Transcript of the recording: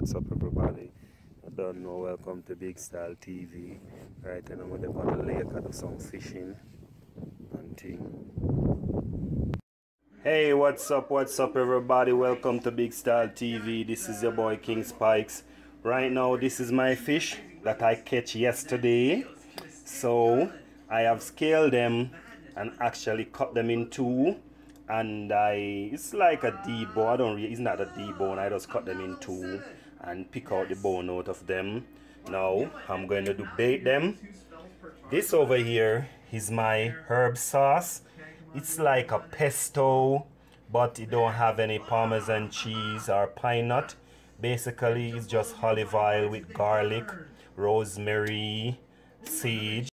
what's up everybody? I don't know, welcome to Big Style TV. Right, and I'm on the lake, I do some fishing and thing. Hey, what's up everybody? Welcome to Big Style TV. This is your boy King Spikes. Right now, this is my fish that I catch yesterday. So I have scaled them and actually cut them in two, and it's like a debone. It's not a debone. I just cut them in two and pick out the bone out of them. Now I'm going to bait them. This over here is my herb sauce. It's like a pesto, but it don't have any parmesan cheese or pine nut. Basically, it's just olive oil with garlic, rosemary, sage.